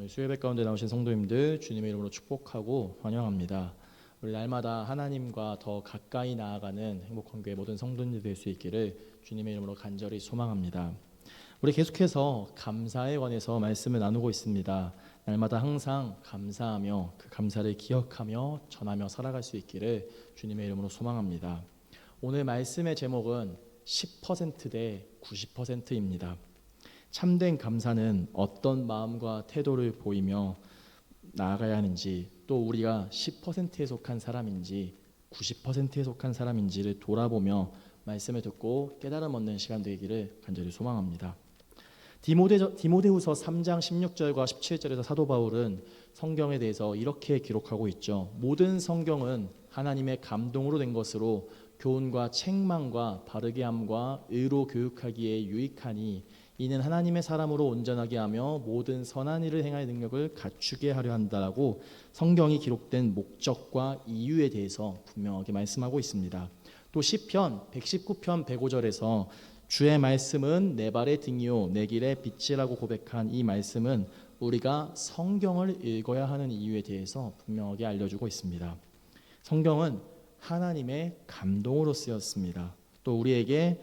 우리 수요예배 가운데 나오신 성도님들 주님의 이름으로 축복하고 환영합니다. 우리 날마다 하나님과 더 가까이 나아가는 행복한 교회 모든 성도님들 될 수 있기를 주님의 이름으로 간절히 소망합니다. 우리 계속해서 감사에 관해서 말씀을 나누고 있습니다. 날마다 항상 감사하며 그 감사를 기억하며 전하며 살아갈 수 있기를 주님의 이름으로 소망합니다. 오늘 말씀의 제목은 10%대 90%입니다. 참된 감사는 어떤 마음과 태도를 보이며 나아가야 하는지, 또 우리가 10%에 속한 사람인지 90%에 속한 사람인지를 돌아보며 말씀을 듣고 깨달음 얻는 시간 되기를 간절히 소망합니다. 디모데후서 3장 16절과 17절에서 사도 바울은 성경에 대해서 이렇게 기록하고 있죠. 모든 성경은 하나님의 감동으로 된 것으로 교훈과 책망과 바르게 함과 의로 교육하기에 유익하니 이는 하나님의 사람으로 온전하게 하며 모든 선한 일을 행할 능력을 갖추게 하려 한다라고 성경이 기록된 목적과 이유에 대해서 분명하게 말씀하고 있습니다. 또 시편 119편 105절에서 주의 말씀은 내 발의 등이요 내 길의 빛이라고 고백한 이 말씀은 우리가 성경을 읽어야 하는 이유에 대해서 분명하게 알려주고 있습니다. 성경은 하나님의 감동으로 쓰였습니다. 또 우리에게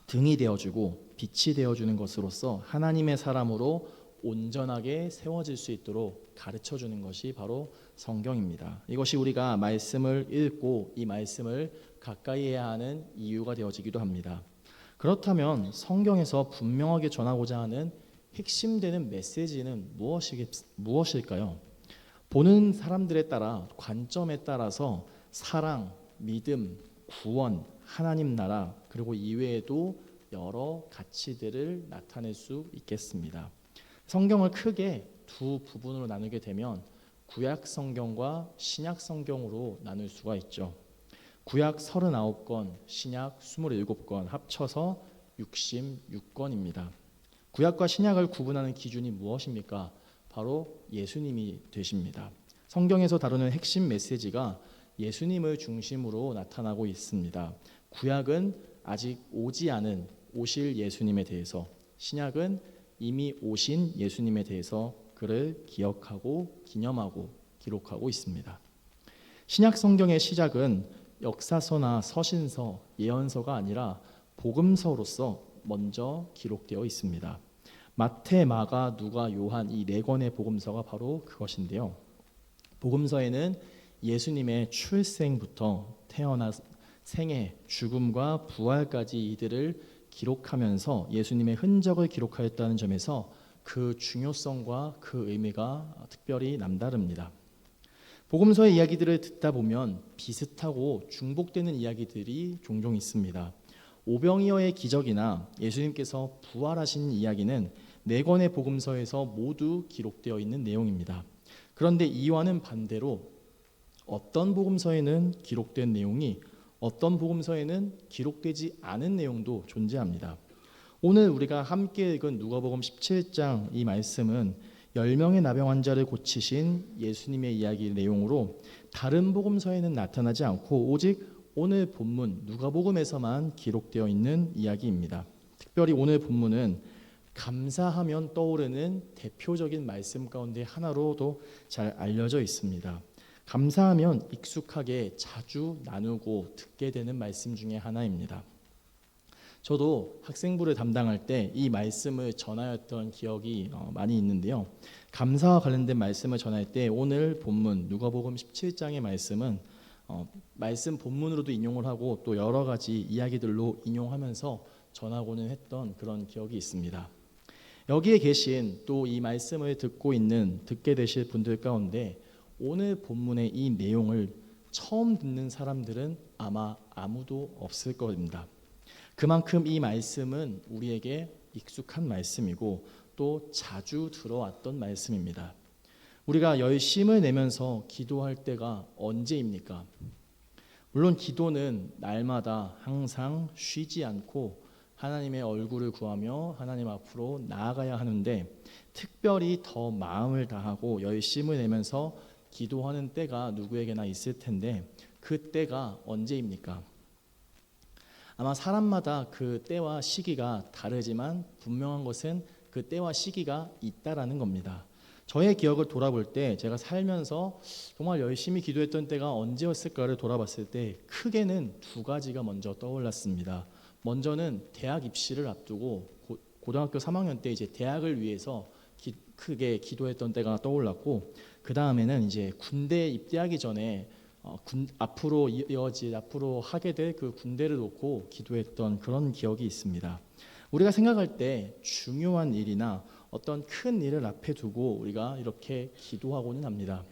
등이 되어주고 빛이 되어주는 것으로서 하나님의 사람으로 온전하게 세워질 수 있도록 가르쳐주는 것이 바로 성경입니다. 이것이 우리가 말씀을 읽고 이 말씀을 가까이 해야 하는 이유가 되어지기도 합니다. 그렇다면 성경에서 분명하게 전하고자 하는 핵심되는 메시지는 무엇일까요? 보는 사람들에 따라, 관점에 따라서 사랑, 믿음, 구원, 하나님 나라, 그리고 이외에도 여러 가치들을 나타낼 수 있겠습니다. 성경을 크게 두 부분으로 나누게 되면 구약 성경과 신약 성경으로 나눌 수가 있죠. 구약 39권, 신약 27권 합쳐서 66권입니다. 구약과 신약을 구분하는 기준이 무엇입니까? 바로 예수님이 되십니다. 성경에서 다루는 핵심 메시지가 예수님을 중심으로 나타나고 있습니다. 구약은 아직 오지 않은 오실 예수님에 대해서, 신약은 이미 오신 예수님에 대해서 그를 기억하고 기념하고 기록하고 있습니다. 신약 성경의 시작은 역사서나 서신서, 예언서가 아니라 복음서로서 먼저 기록되어 있습니다. 마태, 마가, 누가, 요한 이 네 권의 복음서가 바로 그것인데요. 복음서에는 예수님의 출생부터 태어나 생애, 죽음과 부활까지 이들을 기록하면서 예수님의 흔적을 기록하였다는 점에서 그 중요성과 그 의미가 특별히 남다릅니다. 복음서의 이야기들을 듣다 보면 비슷하고 중복되는 이야기들이 종종 있습니다. 오병이어의 기적이나 예수님께서 부활하신 이야기는 네 권의 복음서에서 모두 기록되어 있는 내용입니다. 그런데 이와는 반대로 어떤 복음서에는 기록된 내용이, 어떤 복음서에는 기록되지 않은 내용도 존재합니다. 오늘 우리가 함께 읽은 누가복음 17장 이 말씀은 10명의 나병 환자를 고치신 예수님의 이야기 내용으로 다른 복음서에는 나타나지 않고 오직 오늘 본문 누가복음에서만 기록되어 있는 이야기입니다. 특별히 오늘 본문은 감사하면 떠오르는 대표적인 말씀 가운데 하나로도 잘 알려져 있습니다. 감사하면 익숙하게 자주 나누고 듣게 되는 말씀 중에 하나입니다. 저도 학생부를 담당할 때 이 말씀을 전하였던 기억이 많이 있는데요. 감사와 관련된 말씀을 전할 때 오늘 본문 누가복음 17장의 말씀은 말씀 본문으로도 인용을 하고 또 여러 가지 이야기들로 인용하면서 전하고는 했던 그런 기억이 있습니다. 여기에 계신 또 이 말씀을 듣게 되실 분들 가운데 오늘 본문의 이 내용을 처음 듣는 사람들은 아마 아무도 없을 겁니다. 그만큼 이 말씀은 우리에게 익숙한 말씀이고 또 자주 들어왔던 말씀입니다. 우리가 열심을 내면서 기도할 때가 언제입니까? 물론 기도는 날마다 항상 쉬지 않고 하나님의 얼굴을 구하며 하나님 앞으로 나아가야 하는데 특별히 더 마음을 다하고 열심을 내면서 기도하는 때가 누구에게나 있을 텐데 그 때가 언제입니까? 아마 사람마다 그 때와 시기가 다르지만 분명한 것은 그 때와 시기가 있다라는 겁니다. 저의 기억을 돌아볼 때 제가 살면서 정말 열심히 기도했던 때가 언제였을까를 돌아봤을 때 크게는 두 가지가 먼저 떠올랐습니다. 먼저는 대학 입시를 앞두고 고등학교 3학년 때 이제 대학을 위해서 크게 기도했던 때가 떠올랐고, 그 다음에는 이제 군대 입대하기 전에 앞으로 하게 될 그 군대를 놓고 기도했던 그런 기억이 있습니다. 우리가 생각할 때 중요한 일이나 어떤 큰 일을 앞에 두고 우리가 이렇게 기도하고는 합니다.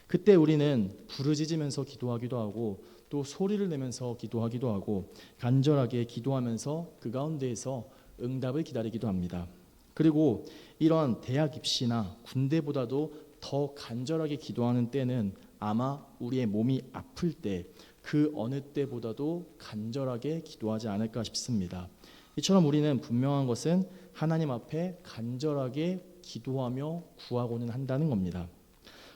그때 우리는 부르짖으면서 기도하기도 하고 또 소리를 내면서 기도하기도 하고 간절하게 기도하면서 그 가운데에서 응답을 기다리기도 합니다. 그리고 이런 대학 입시나 군대보다도 더 간절하게 기도하는 때는 아마 우리의 몸이 아플 때, 그 어느 때보다도 간절하게 기도하지 않을까 싶습니다. 이처럼 우리는 분명한 것은 하나님 앞에 간절하게 기도하며 구하고는 한다는 겁니다.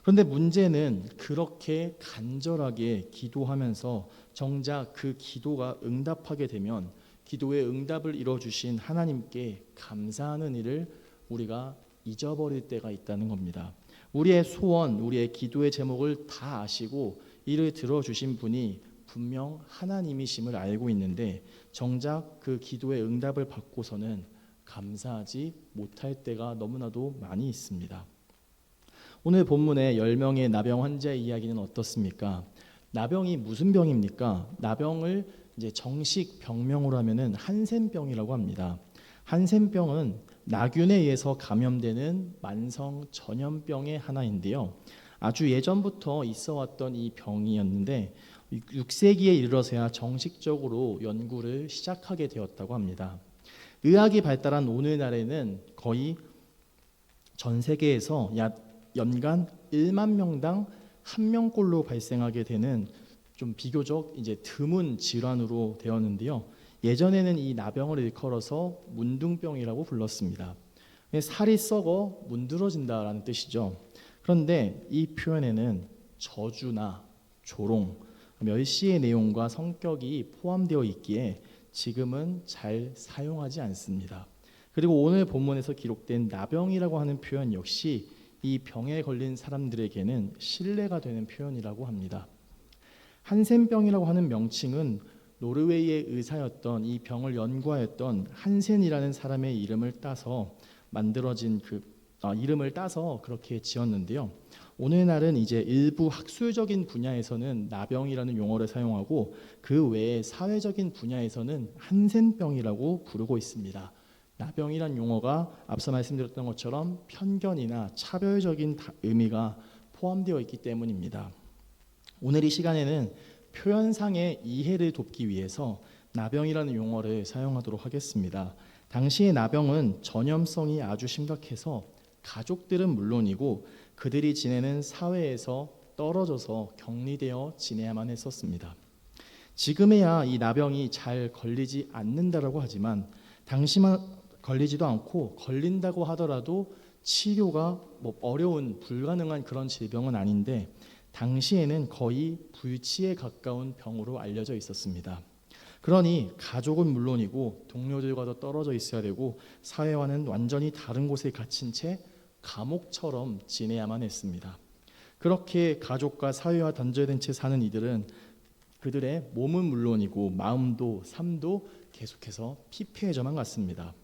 그런데 문제는 그렇게 간절하게 기도하면서 정작 그 기도가 응답하게 되면 기도의 응답을 이뤄주신 하나님께 감사하는 일을 우리가 잊어버릴 때가 있다는 겁니다. 우리의 소원, 우리의 기도의 제목을 다 아시고 이를 들어주신 분이 분명 하나님이심을 알고 있는데 정작 그 기도의 응답을 받고서는 감사하지 못할 때가 너무나도 많이 있습니다. 오늘 본문의 10명의 나병 환자의 이야기는 어떻습니까? 나병이 무슨 병입니까? 나병을 이제 정식 병명으로 하면은 한센병이라고 합니다. 한센병은 나균에 의해서 감염되는 만성 전염병의 하나인데요. 아주 예전부터 있어 왔던 이 병이었는데 6세기에 이르러서야 정식적으로 연구를 시작하게 되었다고 합니다. 의학이 발달한 오늘날에는 거의 전 세계에서 약 연간 1만 명당 1명꼴로 발생하게 되는 좀 비교적 이제 드문 질환으로 되었는데요. 예전에는 이 나병을 일컬어서 문둥병이라고 불렀습니다. 살이 썩어 문드러진다라는 뜻이죠. 그런데 이 표현에는 저주나 조롱, 멸시의 내용과 성격이 포함되어 있기에 지금은 잘 사용하지 않습니다. 그리고 오늘 본문에서 기록된 나병이라고 하는 표현 역시 이 병에 걸린 사람들에게는 신뢰가 되는 표현이라고 합니다. 한센병이라고 하는 명칭은 노르웨이의 의사였던 이 병을 연구하였던 한센이라는 사람의 이름을 따서 만들어진 이름을 따서 그렇게 지었는데요. 오늘날은 이제 일부 학술적인 분야에서는 나병이라는 용어를 사용하고 그 외에 사회적인 분야에서는 한센병이라고 부르고 있습니다. 나병이란 용어가 앞서 말씀드렸던 것처럼 편견이나 차별적인 의미가 포함되어 있기 때문입니다. 오늘 이 시간에는 표현상의 이해를 돕기 위해서 나병이라는 용어를 사용하도록 하겠습니다. 당시의 나병은 전염성이 아주 심각해서 가족들은 물론이고 그들이 지내는 사회에서 떨어져서 격리되어 지내야만 했었습니다. 지금에야 이 나병이 잘 걸리지 않는다라고 하지만 당시만 걸리지도 않고 걸린다고 하더라도 치료가 어려운 불가능한 그런 질병은 아닌데 당시에는 거의 불치에 가까운 병으로 알려져 있었습니다. 그러니 가족은 물론이고 동료들과도 떨어져 있어야 되고 사회와는 완전히 다른 곳에 갇힌 채 감옥처럼 지내야만 했습니다. 그렇게 가족과 사회와 단절된 채 사는 이들은 그들의 몸은 물론이고 마음도 삶도 계속해서 피폐해져만 갔습니다.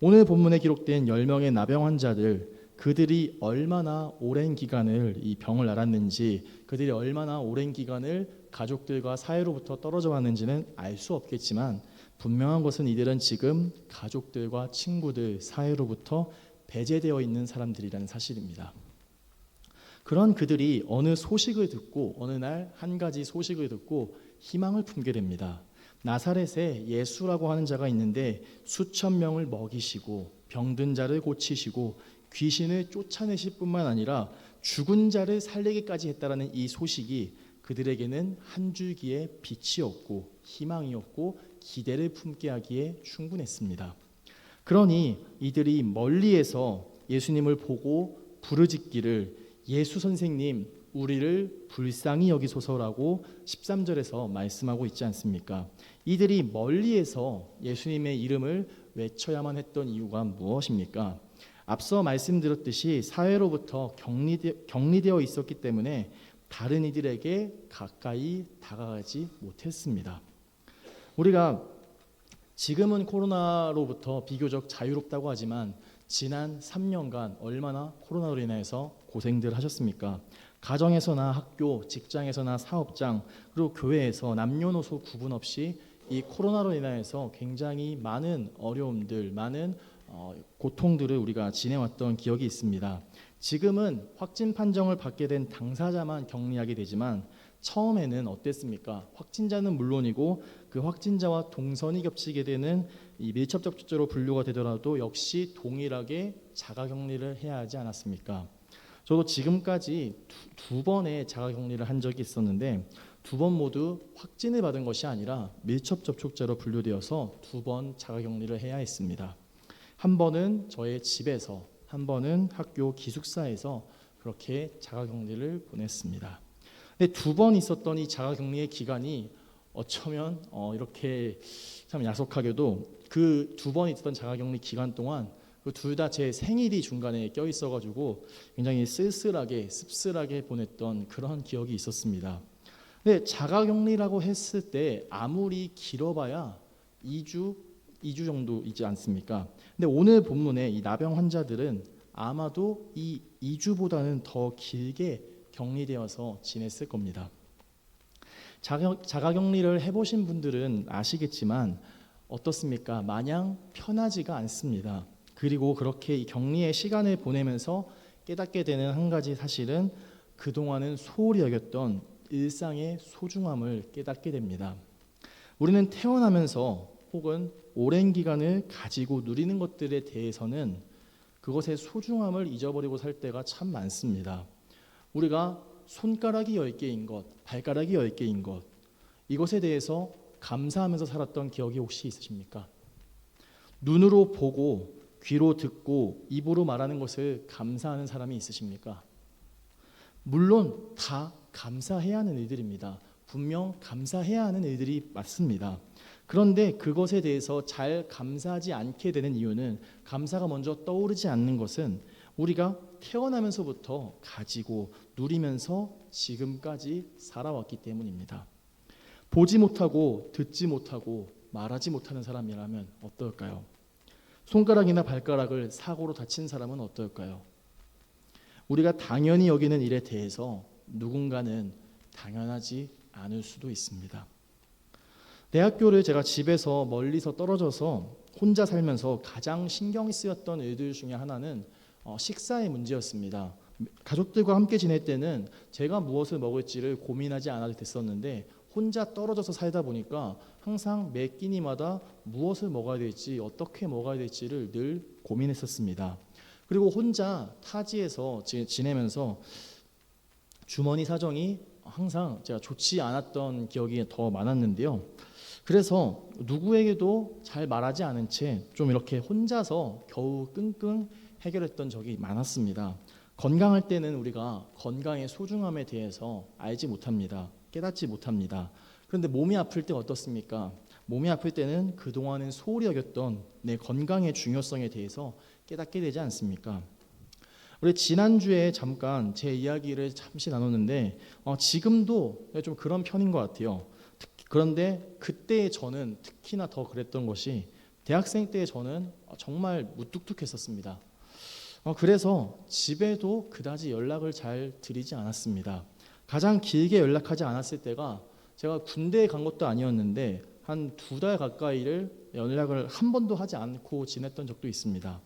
오늘 본문에 기록된 10명의 나병 환자들, 그들이 얼마나 오랜 기간을 이 병을 앓았는지, 그들이 얼마나 오랜 기간을 가족들과 사회로부터 떨어져 왔는지는 알 수 없겠지만 분명한 것은 이들은 지금 가족들과 친구들, 사회로부터 배제되어 있는 사람들이라는 사실입니다. 그런 그들이 어느 날 한 가지 소식을 듣고 희망을 품게 됩니다. 나사렛에 예수라고 하는 자가 있는데 수천 명을 먹이시고 병든 자를 고치시고 귀신을 쫓아내실 뿐만 아니라 죽은 자를 살리기까지 했다라는 이 소식이 그들에게는 한 줄기의 빛이었고 희망이었고 기대를 품게 하기에 충분했습니다. 그러니 이들이 멀리에서 예수님을 보고 부르짖기를 예수 선생님 우리를 불쌍히 여기소서라고 13절에서 말씀하고 있지 않습니까? 이들이 멀리에서 예수님의 이름을 외쳐야만 했던 이유가 무엇입니까? 앞서 말씀드렸듯이 사회로부터 격리되어 있었기 때문에 다른 이들에게 가까이 다가가지 못했습니다. 우리가 지금은 코로나로부터 비교적 자유롭다고 하지만 지난 3년간 얼마나 코로나로 인해서 고생들 하셨습니까? 가정에서나 학교, 직장에서나 사업장, 그리고 교회에서 남녀노소 구분 없이 이 코로나로 인해서 굉장히 많은 어려움들, 많은 고통들을 우리가 지내왔던 기억이 있습니다. 지금은 확진 판정을 받게 된 당사자만 격리하게 되지만 처음에는 어땠습니까? 확진자는 물론이고 그 확진자와 동선이 겹치게 되는 이 밀접 접촉자로 분류가 되더라도 역시 동일하게 자가격리를 해야 하지 않았습니까? 저도 지금까지 두 번의 자가격리를 한 적이 있었는데 두 번 모두 확진을 받은 것이 아니라 밀접 접촉자로 분류되어서 두 번 자가격리를 해야 했습니다. 한 번은 저의 집에서, 한 번은 학교 기숙사에서 그렇게 자가격리를 보냈습니다. 근데 두 번 있었던 이 자가격리의 기간이 어쩌면 이렇게 참 야속하게도 그 두 번 있었던 자가격리 기간 동안 그 둘 다 제 생일이 중간에 껴 있어가지고 굉장히 쓸쓸하게 씁쓸하게 보냈던 그런 기억이 있었습니다. 근데 자가격리라고 했을 때 아무리 길어봐야 2주 정도이지 않습니까? 근데 오늘 본문의 이 나병 환자들은 아마도 이 2주보다는 더 길게 격리되어서 지냈을 겁니다. 자가격리를 해보신 분들은 아시겠지만 어떻습니까? 마냥 편하지가 않습니다. 그리고 그렇게 이 격리의 시간을 보내면서 깨닫게 되는 한 가지 사실은 그동안은 소홀히 여겼던 일상의 소중함을 깨닫게 됩니다. 우리는 태어나면서 혹은 오랜 기간을 가지고 누리는 것들에 대해서는 그것의 소중함을 잊어버리고 살 때가 참 많습니다. 우리가 손가락이 10개인 것, 발가락이 10개인 것, 이것에 대해서 감사하면서 살았던 기억이 혹시 있으십니까? 눈으로 보고 귀로 듣고 입으로 말하는 것을 감사하는 사람이 있으십니까? 물론 다 감사해야 하는 일들입니다. 분명 감사해야 하는 일들이 맞습니다. 그런데 그것에 대해서 잘 감사하지 않게 되는 이유는 감사가 먼저 떠오르지 않는 것은 우리가 태어나면서부터 가지고 누리면서 지금까지 살아왔기 때문입니다. 보지 못하고 듣지 못하고 말하지 못하는 사람이라면 어떨까요? 손가락이나 발가락을 사고로 다친 사람은 어떨까요? 우리가 당연히 여기는 일에 대해서 누군가는 당연하지 않을 수도 있습니다. 대학교를 제가 집에서 멀리서 떨어져서 혼자 살면서 가장 신경이 쓰였던 일들 중에 하나는 식사의 문제였습니다. 가족들과 함께 지낼 때는 제가 무엇을 먹을지를 고민하지 않아도 됐었는데 혼자 떨어져서 살다 보니까 항상 매 끼니마다 무엇을 먹어야 될지 어떻게 먹어야 될지를 늘 고민했었습니다. 그리고 혼자 타지에서 지내면서 주머니 사정이 항상 제가 좋지 않았던 기억이 더 많았는데요. 그래서 누구에게도 잘 말하지 않은 채 좀 이렇게 혼자서 겨우 끙끙 해결했던 적이 많았습니다. 건강할 때는 우리가 건강의 소중함에 대해서 알지 못합니다. 깨닫지 못합니다. 그런데 몸이 아플 때 어떻습니까? 몸이 아플 때는 그동안은 소홀히 여겼던 내 건강의 중요성에 대해서 깨닫게 되지 않습니까? 우리 지난주에 잠깐 제 이야기를 잠시 나눴는데 지금도 좀 그런 편인 것 같아요. 그런데 그때의 저는 특히나 더 그랬던 것이 대학생 때의 저는 정말 무뚝뚝했었습니다. 그래서 집에도 그다지 연락을 잘 드리지 않았습니다. 가장 길게 연락하지 않았을 때가 제가 군대에 간 것도 아니었는데 한 2달 가까이를 연락을 한 번도 하지 않고 지냈던 적도 있습니다.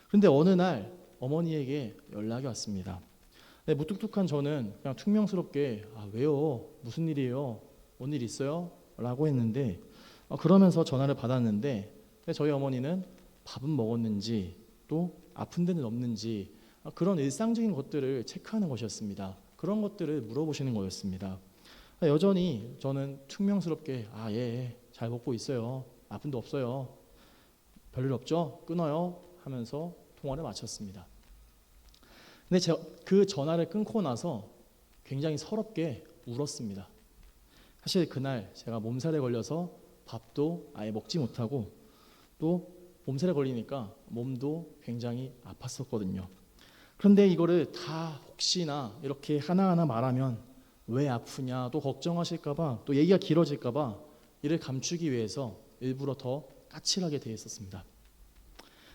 그런데 어느 날 어머니에게 연락이 왔습니다. 무뚝뚝한 저는 그냥 퉁명스럽게 왜요? 무슨 일이에요? 뭔 일 있어요? 라고 했는데 그러면서 전화를 받았는데 저희 어머니는 밥은 먹었는지 또 아픈 데는 없는지 그런 일상적인 것들을 체크하는 것이었습니다. 그런 것들을 물어보시는 거였습니다. 여전히 저는 퉁명스럽게 예, 잘 먹고 있어요. 아픈 데 없어요. 별일 없죠? 끊어요. 하면서 통화를 마쳤습니다. 근데 제가 그 전화를 끊고 나서 굉장히 서럽게 울었습니다. 사실 그날 제가 몸살에 걸려서 밥도 아예 먹지 못하고 또 몸살에 걸리니까 몸도 굉장히 아팠었거든요. 그런데 이거를 다 혹시나 이렇게 하나하나 말하면 왜 아프냐 또 걱정하실까봐 또 얘기가 길어질까봐 이를 감추기 위해서 일부러 더 까칠하게 대했었습니다.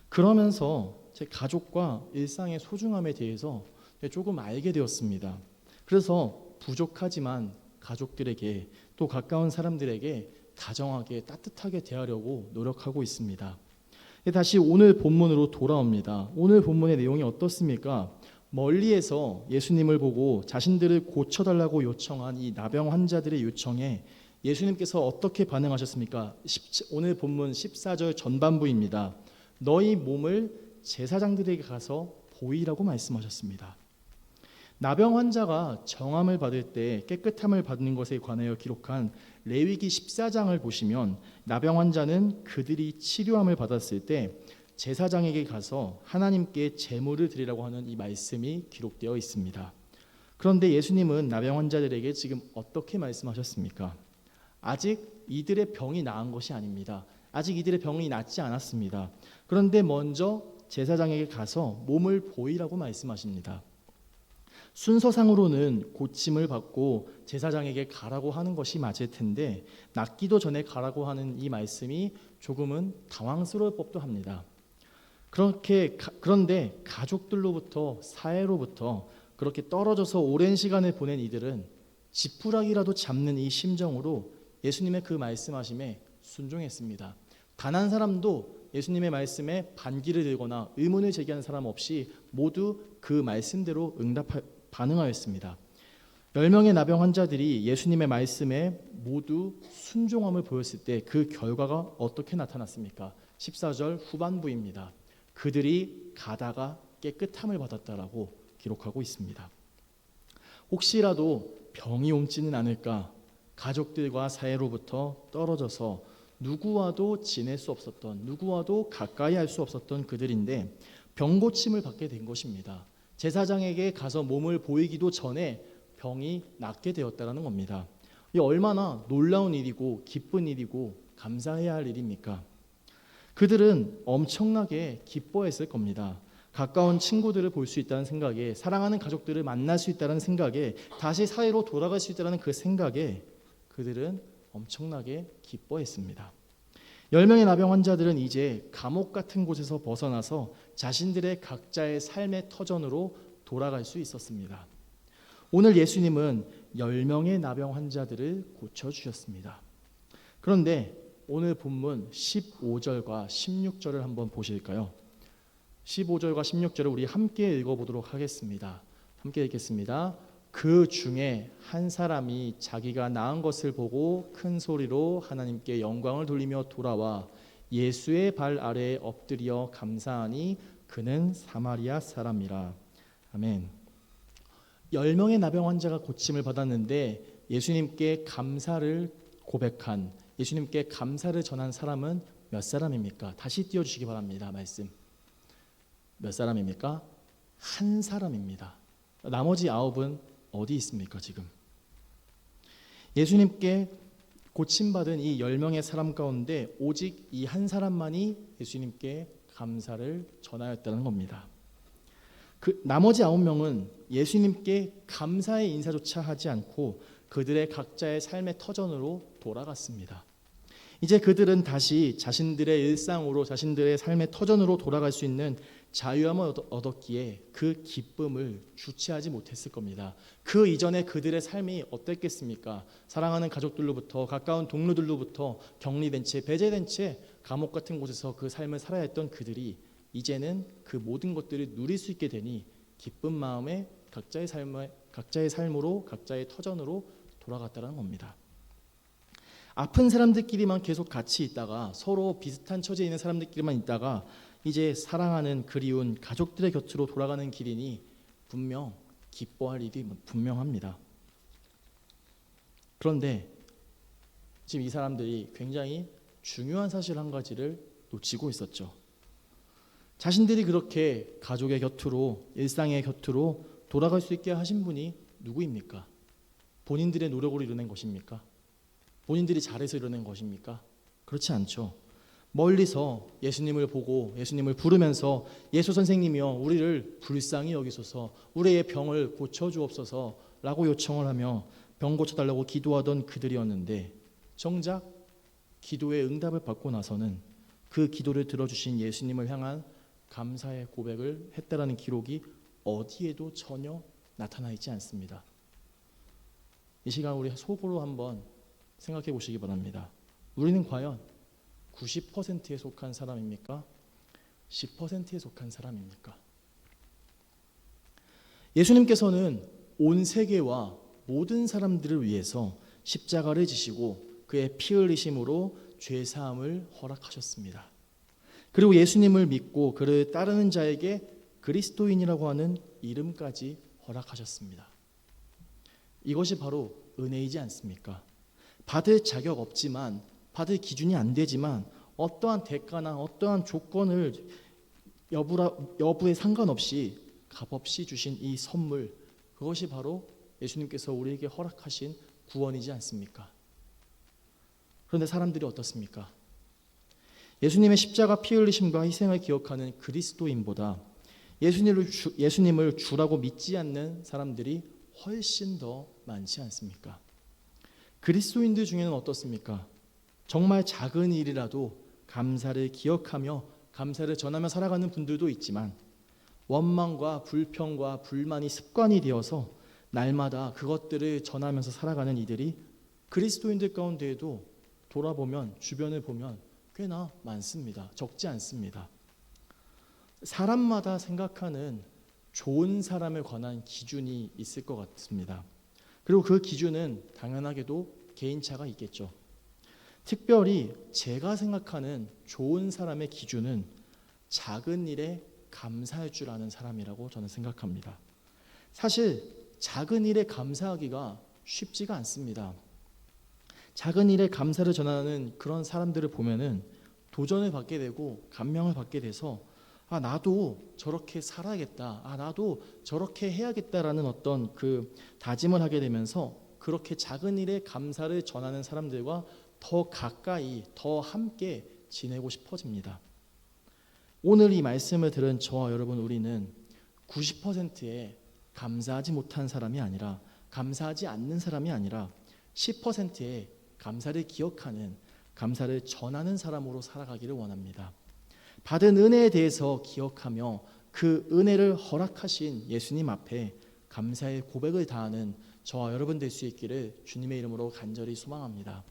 그러면서 제 가족과 일상의 소중함에 대해서 조금 알게 되었습니다. 그래서 부족하지만 가족들에게 또 가까운 사람들에게 다정하게 따뜻하게 대하려고 노력하고 있습니다. 다시 오늘 본문으로 돌아옵니다. 오늘 본문의 내용이 어떻습니까? 멀리에서 예수님을 보고 자신들을 고쳐달라고 요청한 이 나병 환자들의 요청에 예수님께서 어떻게 반응하셨습니까? 오늘 본문 14절 전반부입니다. 너희 몸을 제사장들에게 가서 보이라고 말씀하셨습니다. 나병 환자가 정함을 받을 때 깨끗함을 받는 것에 관하여 기록한 레위기 14장을 보시면 나병 환자는 그들이 치료함을 받았을 때 제사장에게 가서 하나님께 제물을 드리라고 하는 이 말씀이 기록되어 있습니다. 그런데 예수님은 나병 환자들에게 지금 어떻게 말씀하셨습니까? 아직 이들의 병이 나은 것이 아닙니다. 아직 이들의 병이 낫지 않았습니다. 그런데 먼저 제사장에게 가서 몸을 보이라고 말씀하십니다. 순서상으로는 고침을 받고 제사장에게 가라고 하는 것이 맞을 텐데 낫기도 전에 가라고 하는 이 말씀이 조금은 당황스러울 법도 합니다. 그런데 가족들로부터 사회로부터 그렇게 떨어져서 오랜 시간을 보낸 이들은 지푸라기라도 잡는 이 심정으로 예수님의 그 말씀하심에 순종했습니다. 단 한 사람도 예수님의 말씀에 반기를 들거나 의문을 제기하는 사람 없이 모두 그 말씀대로 반응하였습니다. 10명의 나병 환자들이 예수님의 말씀에 모두 순종함을 보였을 때 그 결과가 어떻게 나타났습니까? 14절 후반부입니다. 그들이 가다가 깨끗함을 받았다라고 기록하고 있습니다. 혹시라도 병이 옮지는 않을까 가족들과 사회로부터 떨어져서 누구와도 지낼 수 없었던, 누구와도 가까이 할 수 없었던 그들인데 병고침을 받게 된 것입니다. 제사장에게 가서 몸을 보이기도 전에 병이 낫게 되었다는 겁니다. 이 얼마나 놀라운 일이고 기쁜 일이고 감사해야 할 일입니까? 그들은 엄청나게 기뻐했을 겁니다. 가까운 친구들을 볼 수 있다는 생각에, 사랑하는 가족들을 만날 수 있다는 생각에, 다시 사회로 돌아갈 수 있다는 그 생각에 그들은 엄청나게 기뻐했습니다. 10명의 나병 환자들은 이제 감옥 같은 곳에서 벗어나서 자신들의 각자의 삶의 터전으로 돌아갈 수 있었습니다. 오늘 예수님은 10명의 나병 환자들을 고쳐주셨습니다. 그런데 오늘 본문 15절과 16절을 한번 보실까요? 15절과 16절을 우리 함께 읽어보도록 하겠습니다. 함께 읽겠습니다. 그 중에 한 사람이 자기가 나은 것을 보고 큰 소리로 하나님께 영광을 돌리며 돌아와 예수의 발 아래에 엎드려 감사하니 그는 사마리아 사람이라. 아멘. 10명의 나병 환자가 고침을 받았는데 예수님께 감사를 고백한, 예수님께 감사를 전한 사람은 몇 사람입니까? 다시 띄워주시기 바랍니다. 말씀 몇 사람입니까? 한 사람입니다. 나머지 9은 어디 있습니까 지금? 예수님께 고침받은 이 10명의 사람 가운데 오직 이 한 사람만이 예수님께 감사를 전하였다는 겁니다. 그 나머지 9명은 예수님께 감사의 인사조차 하지 않고 그들의 각자의 삶의 터전으로 돌아갔습니다. 이제 그들은 다시 자신들의 일상으로, 자신들의 삶의 터전으로 돌아갈 수 있는 자유함을 얻었기에 그 기쁨을 주체하지 못했을 겁니다. 그 이전에 그들의 삶이 어땠겠습니까? 사랑하는 가족들로부터, 가까운 동료들로부터 격리된 채, 배제된 채 감옥 같은 곳에서 그 삶을 살아야 했던 그들이 이제는 그 모든 것들을 누릴 수 있게 되니 기쁜 마음에 각자의 삶으로, 각자의 터전으로 돌아갔다는 겁니다. 아픈 사람들끼리만 계속 같이 있다가, 서로 비슷한 처지에 있는 사람들끼리만 있다가 이제 사랑하는 그리운 가족들의 곁으로 돌아가는 길이니 분명 기뻐할 일이 분명합니다. 그런데 지금 이 사람들이 굉장히 중요한 사실 한 가지를 놓치고 있었죠. 자신들이 그렇게 가족의 곁으로, 일상의 곁으로 돌아갈 수 있게 하신 분이 누구입니까? 본인들의 노력으로 이뤄낸 것입니까? 본인들이 잘해서 이뤄낸 것입니까? 그렇지 않죠. 멀리서 예수님을 보고 예수님을 부르면서 예수 선생님이여 우리를 불쌍히 여기소서, 우리의 병을 고쳐주옵소서 라고 요청을 하며 병 고쳐달라고 기도하던 그들이었는데, 정작 기도의 응답을 받고 나서는 그 기도를 들어주신 예수님을 향한 감사의 고백을 했다라는 기록이 어디에도 전혀 나타나 있지 않습니다. 이 시간 우리 속으로 한번 생각해 보시기 바랍니다. 우리는 과연 90%에 속한 사람입니까? 10%에 속한 사람입니까? 예수님께서는 온 세계와 모든 사람들을 위해서 십자가를 지시고 그의 피 흘리심으로 죄 사함을 허락하셨습니다. 그리고 예수님을 믿고 그를 따르는 자에게 그리스도인이라고 하는 이름까지 허락하셨습니다. 이것이 바로 은혜이지 않습니까? 받을 자격 없지만, 받을 기준이 안 되지만 어떠한 대가나 어떠한 조건을 여부에 상관없이 값없이 주신 이 선물, 그것이 바로 예수님께서 우리에게 허락하신 구원이지 않습니까? 그런데 사람들이 어떻습니까? 예수님의 십자가 피 흘리심과 희생을 기억하는 그리스도인보다 예수님을 주라고 믿지 않는 사람들이 훨씬 더 많지 않습니까? 그리스도인들 중에는 어떻습니까? 정말 작은 일이라도 감사를 기억하며 감사를 전하며 살아가는 분들도 있지만, 원망과 불평과 불만이 습관이 되어서 날마다 그것들을 전하면서 살아가는 이들이 그리스도인들 가운데에도 돌아보면, 주변을 보면 꽤나 많습니다. 적지 않습니다. 사람마다 생각하는 좋은 사람에 관한 기준이 있을 것 같습니다. 그리고 그 기준은 당연하게도 개인차가 있겠죠. 특별히 제가 생각하는 좋은 사람의 기준은 작은 일에 감사할 줄 아는 사람이라고 저는 생각합니다. 사실 작은 일에 감사하기가 쉽지가 않습니다. 작은 일에 감사를 전하는 그런 사람들을 보면은 도전을 받게 되고 감명을 받게 돼서 나도 저렇게 살아야겠다, 나도 저렇게 해야겠다라는 어떤 그 다짐을 하게 되면서 그렇게 작은 일에 감사를 전하는 사람들과 더 가까이, 더 함께 지내고 싶어집니다. 오늘 이 말씀을 들은 저와 여러분, 우리는 90%에 감사하지 못한 사람이 아니라, 감사하지 않는 사람이 아니라 10%에 감사를 기억하는, 감사를 전하는 사람으로 살아가기를 원합니다. 받은 은혜에 대해서 기억하며 그 은혜를 허락하신 예수님 앞에 감사의 고백을 다하는 저와 여러분 될 수 있기를 주님의 이름으로 간절히 소망합니다.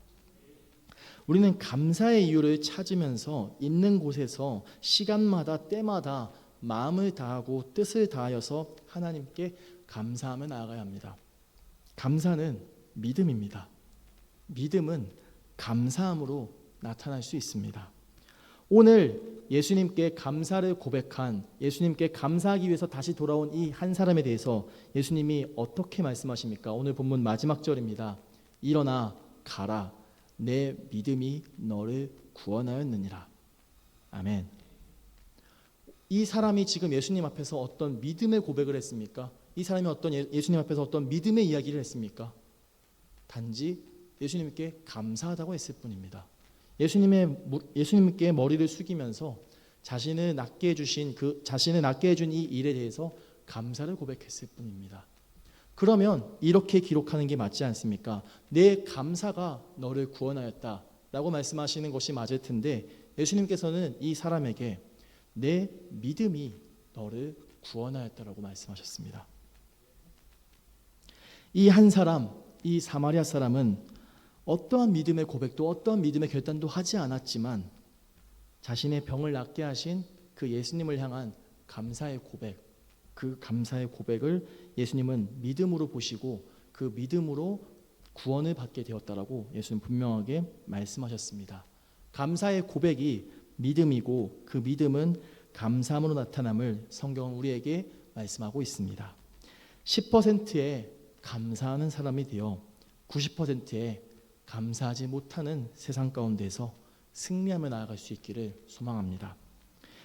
우리는 감사의 이유를 찾으면서 있는 곳에서 시간마다 때마다 마음을 다하고 뜻을 다하여서 하나님께 감사하며 나아가야 합니다. 감사는 믿음입니다. 믿음은 감사함으로 나타날 수 있습니다. 오늘 예수님께 감사를 고백한, 예수님께 감사하기 위해서 다시 돌아온 이 한 사람에 대해서 예수님이 어떻게 말씀하십니까? 오늘 본문 마지막 절입니다. 일어나 가라, 내 믿음이 너를 구원하였느니라. 아멘. 이 사람이 지금 예수님 앞에서 어떤 믿음의 고백을 했습니까? 이 사람이 예수님 앞에서 어떤 믿음의 이야기를 했습니까? 단지 예수님께 감사하다고 했을 뿐입니다. 예수님께 머리를 숙이면서 자신을 낫게 해준 이 일에 대해서 감사를 고백했을 뿐입니다. 그러면 이렇게 기록하는 게 맞지 않습니까? 내 감사가 너를 구원하였다 라고 말씀하시는 것이 맞을 텐데, 예수님께서는 이 사람에게 내 믿음이 너를 구원하였다라고 말씀하셨습니다. 이 한 사람, 이 사마리아 사람은 어떠한 믿음의 고백도 어떠한 믿음의 결단도 하지 않았지만 자신의 병을 낫게 하신 그 예수님을 향한 감사의 고백, 그 감사의 고백을 예수님은 믿음으로 보시고 그 믿음으로 구원을 받게 되었다라고 예수님 분명하게 말씀하셨습니다. 감사의 고백이 믿음이고 그 믿음은 감사함으로 나타남을 성경은 우리에게 말씀하고 있습니다. 10%에 감사하는 사람이 되어 90%에 감사하지 못하는 세상 가운데서 승리하며 나아갈 수 있기를 소망합니다.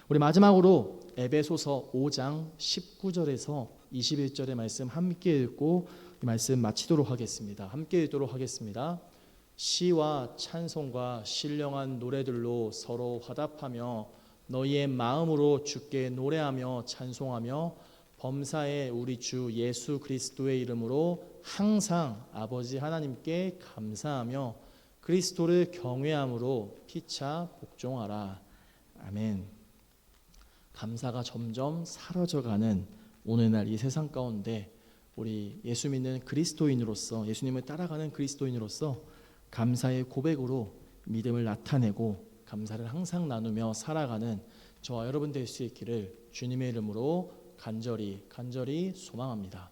우리 마지막으로 에베소서 5장 19절에서 21절의 말씀 함께 읽고 이 말씀 마치도록 하겠습니다. 함께 읽도록 하겠습니다. 시와 찬송과 신령한 노래들로 서로 화답하며 너희의 마음으로 주께 노래하며 찬송하며 범사에 우리 주 예수 그리스도의 이름으로 항상 아버지 하나님께 감사하며 그리스도를 경외함으로 피차 복종하라. 아멘. 감사가 점점 사라져가는 오늘날 이 세상 가운데 우리 예수 믿는 그리스도인으로서, 예수님을 따라가는 그리스도인으로서 감사의 고백으로 믿음을 나타내고 감사를 항상 나누며 살아가는 저와 여러분 될 수 있기를 주님의 이름으로 간절히 소망합니다.